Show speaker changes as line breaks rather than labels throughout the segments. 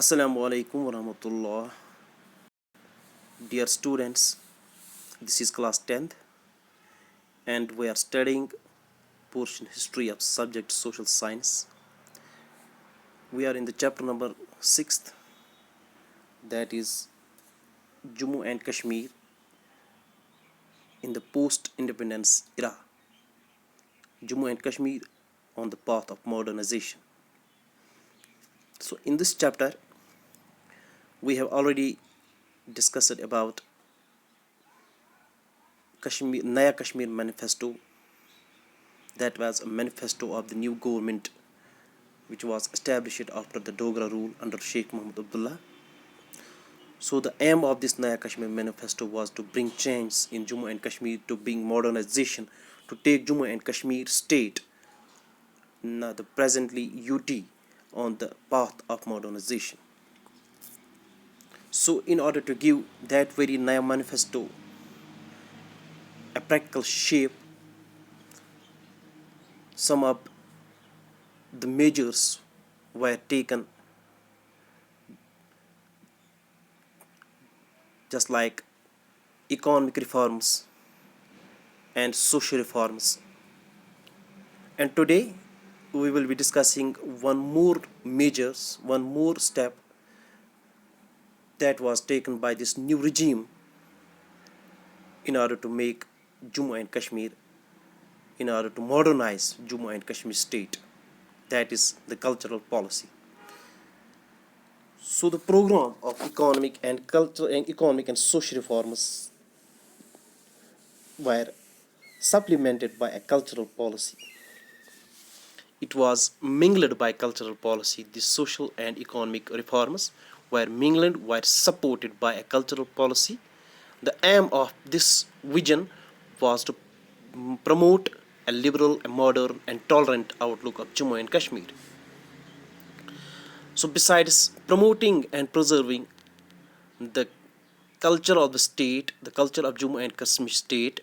Assalamu alaikum warahmatullah. Dear students, this is class 10th and we are studying portion history of subject social science. We are in the chapter number 6th, that is Jammu and Kashmir in the post-independence era. Jammu and Kashmir on the path of modernization. So in this chapter we have already discussed about Naya Kashmir manifesto. That was a manifesto of the new government which was established after the Dogra rule under Sheikh Mohammed Abdullah. So the aim of this Naya Kashmir manifesto was to bring change in Jammu and Kashmir, to bring modernization, to take Jammu and Kashmir state, now the presently UT, on the path of modernization. So in order to give that very Naya manifesto a practical shape, some of the measures were taken, just like economic reforms and social reforms. And today we will be discussing one more step that was taken by this new regime in order to make Jammu and Kashmir, in order to modernize Jammu and Kashmir state. That is the cultural policy. So the program of economic and social reforms were supplemented by a cultural policy. It was mingled by cultural policy. The social and economic reforms were mingled, were supported by a cultural policy. The aim of this vision was to promote a liberal, a modern and tolerant outlook of Jammu and Kashmir. So besides promoting and preserving the culture of the state, the culture of Jammu and Kashmir state,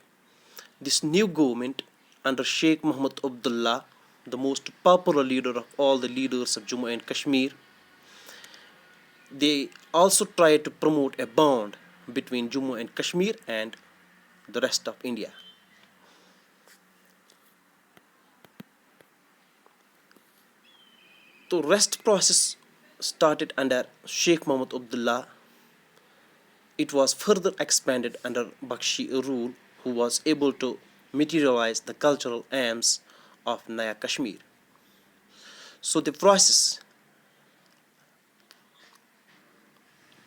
this new government under Sheikh Mohammed Abdullah, the most popular leader of all the leaders of Jammu and Kashmir, they also tried to promote a bond between Jammu and Kashmir and the rest of India. The rest process started under Sheikh Mohammed Abdullah. It was further expanded under Bakshi rule, who was able to materialize the cultural aims of Naya Kashmir. So the process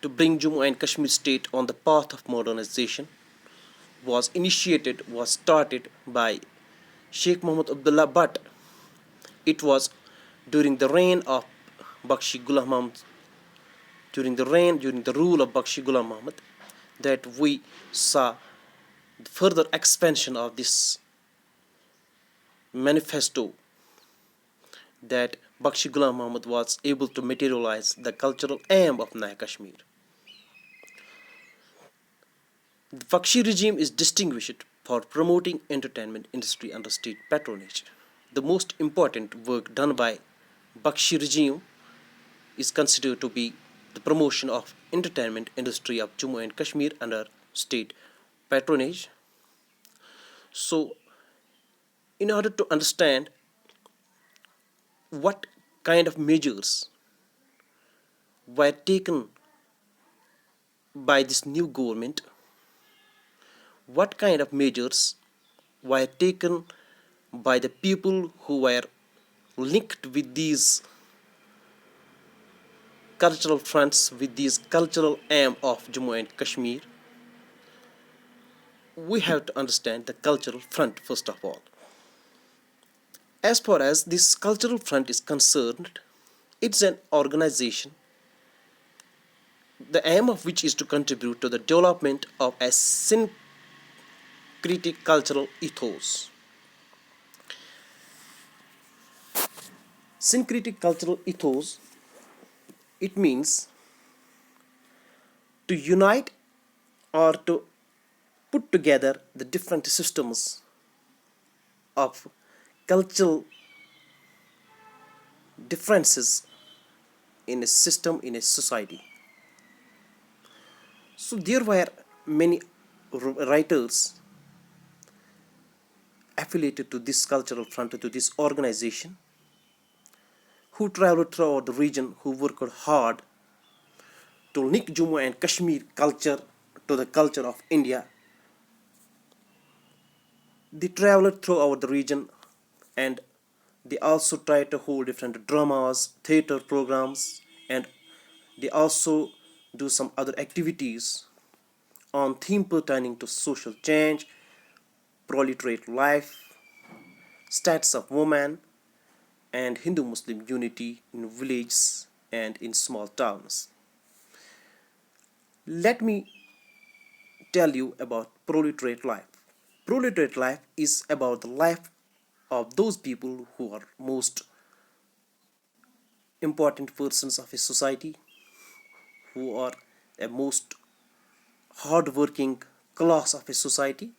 to bring Jammu and Kashmir state on the path of modernization was started by Sheikh Mohammed Abdullah, but it was during the reign of Bakshi Ghulam Muhammad, during the rule of Bakshi Ghulam Muhammad, that we saw the further expansion of this manifesto, that Bakshi Ghulam Muhammad was able to materialize the cultural aim of Naya Kashmir. The Bakshi regime is distinguished for promoting entertainment industry under state patronage. The most important work done by Bakshi regime is considered to be the promotion of entertainment industry of Jammu and Kashmir under state patronage. So in order to understand what kind of measures were taken by this new government, what kind of measures were taken by the people who were linked with these cultural fronts, with these cultural aim of Jammu and Kashmir, we have to understand the cultural front first of all. As far as this cultural front is concerned, it's an organization, the aim of which is to contribute to the development of a syncretic cultural ethos. Syncretic cultural ethos, it means to unite or to put together the different systems of cultural differences in a system, in a society. So there were many writers affiliated to this cultural front, to this organization, who traveled throughout the region, who worked hard to link Jammu and Kashmir culture to the culture of India. They traveled throughout the region, and they also tried to hold different dramas, theater programs, and they also do some other activities on theme pertaining to social change, proletariat life, status of woman, and Hindu-Muslim unity in villages and in small towns. Let me tell you about proletariat life. Proletariat life is about the life of those people who are most important persons of a society, who are a most hard-working class of a society,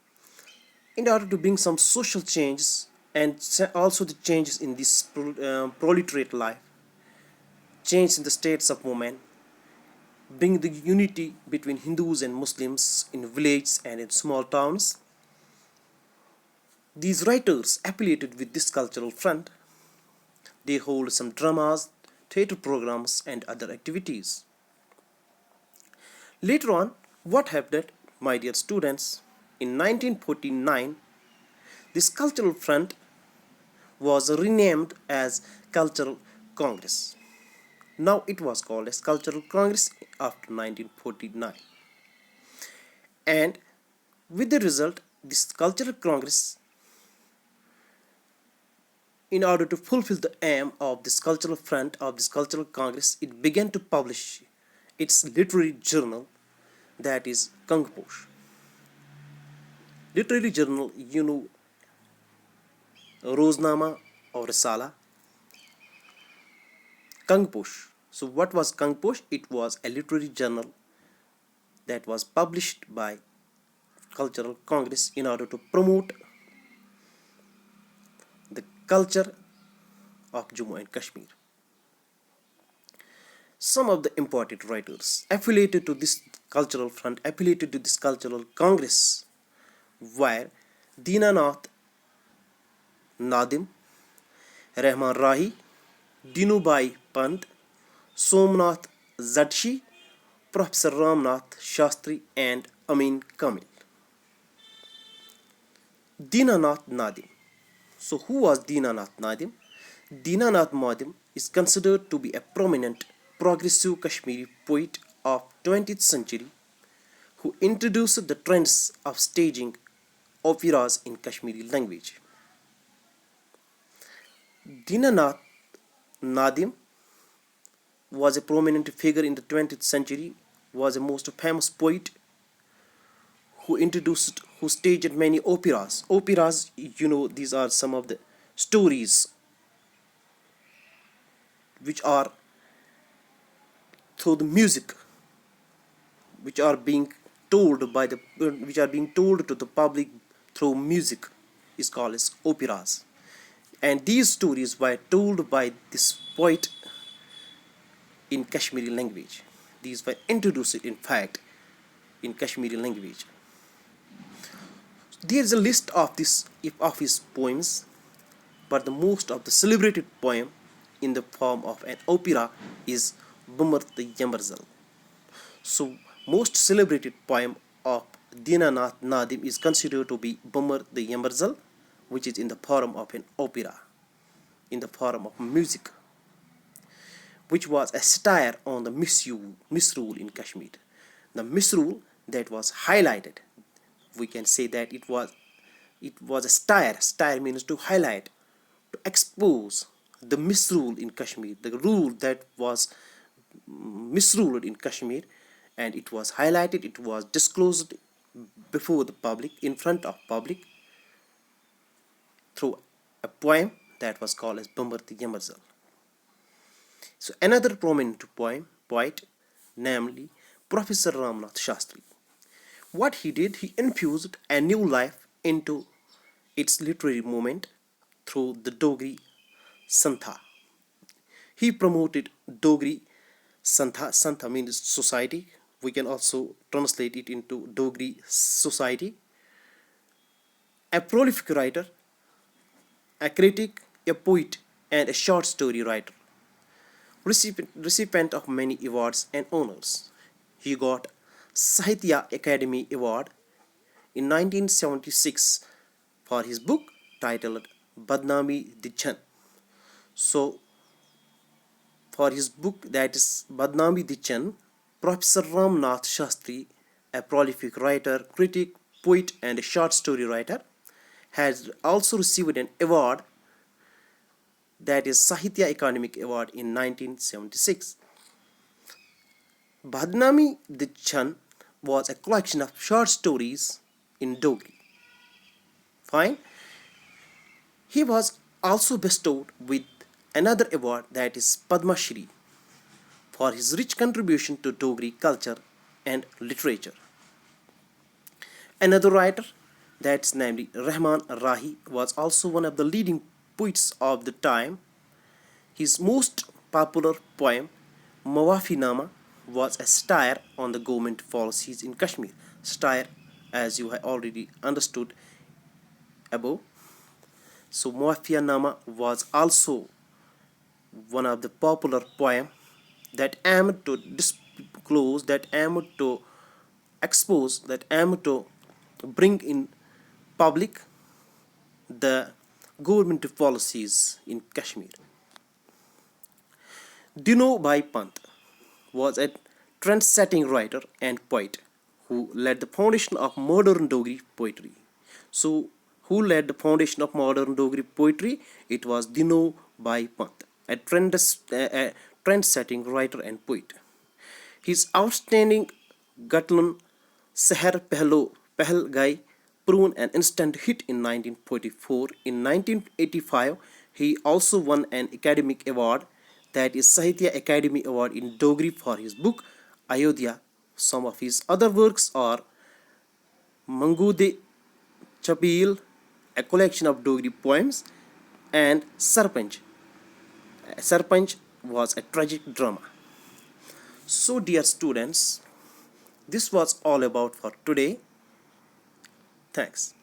in order to bring some social changes and also the changes in this proletariat life, change in the states of women, bring the unity between Hindus and Muslims in villages and in small towns. These writers affiliated with this cultural front, they hold some dramas, theatre programs, and other activities. Later on, what happened, my dear students? In 1949, this cultural front was renamed as Cultural Congress. Now it was called as Cultural Congress after 1949. And with the result, this Cultural Congress, in order to fulfill the aim of this cultural front, of this Cultural Congress, it began to publish its literary journal, that is Kangposh. Literary journal, Roznama or Risala. Kangposh. So what was Kangposh? It was a literary journal that was published by Cultural Congress in order to promote the culture of Jammu and Kashmir. Some of the important writers affiliated to this cultural front, affiliated to this Cultural Congress, were Dinanath Nadim, Rahman Rahi, Dinubai Pant, Somnath Zadshi, Professor Ramnath Shastri, and Amin Kamil. Dinanath Nadim. So who was Dinanath Nadim? Dinanath Nadim is considered to be a prominent progressive Kashmiri poet of 20th century who introduced the trends of staging operas in Kashmiri language. Dinanath Nadim was a prominent figure in the 20th century, was a most famous poet who staged many operas. Operas, these are some of the stories which are through the music, which are being which are being told to the public through music, is called as operas. And these stories were told by this poet in Kashmiri language. These were introduced, in fact, in Kashmiri language. There is a list of his poems, but the most of the celebrated poem in the form of an opera is Bumar the Yamarzal. So, most celebrated poem of Dinanath Nadim is considered to be Bumar the Yamarzal, which is in the form of an opera, in the form of music, which was a satire on the misrule in Kashmir. The misrule that was highlighted, we can say that it was a satire. Satire means to highlight, to expose the misrule in Kashmir, the rule that was misruled in Kashmir, and it was highlighted, it was disclosed before the public, in front of public, through a poem that was called as Bambarti Yamarzal. So another prominent poet, namely Professor Ramnath Shastri. What he did, he infused a new life into its literary movement through the Dogri Santha. He promoted Dogri Santha means society. We can also translate it into Dogri society. A prolific writer, a critic, a poet, and a short story writer. Recipient of many awards and honors. He got Sahitya Academy Award in 1976 for his book titled Badnami Dichan. So, for his book that is Badnami Dichan, Professor Ramnath Shastri, a prolific writer, critic, poet, and a short story writer, has also received an award that is Sahitya Academic Award in 1976. Badnami Dichan was a collection of short stories in Dogri. Fine. He was also bestowed with another award that is Padma Shri for his rich contribution to Dogri culture and literature. Another writer, that's namely Rahman Rahi, was also one of the leading poets of the time. His most popular poem, Mawafi Nama, was a satire on the government policies in Kashmir. Satire, as you have already understood above. So Mawafi Nama was also one of the popular poem that aimed to disclose, that aimed to expose, that aimed to bring in public the government policies in Kashmir. Dino Bhai Pant was a trend-setting writer and poet who led the foundation of modern Dogri poetry. So, who led the foundation of modern Dogri poetry? It was Dino Bhai Pant, a trend-setting writer and poet. His outstanding Gatlan Seher Pehl Gai proved an instant hit in 1944. In 1985, he also won an academic award, that is Sahitya Academy Award in Dogri, for his book Ayodhya. Some of his other works are Mangude Chapil, a collection of Dogri poems, and Sarpanch. Sarpanch was a tragic drama. So, dear students, this was all about for today. Thanks.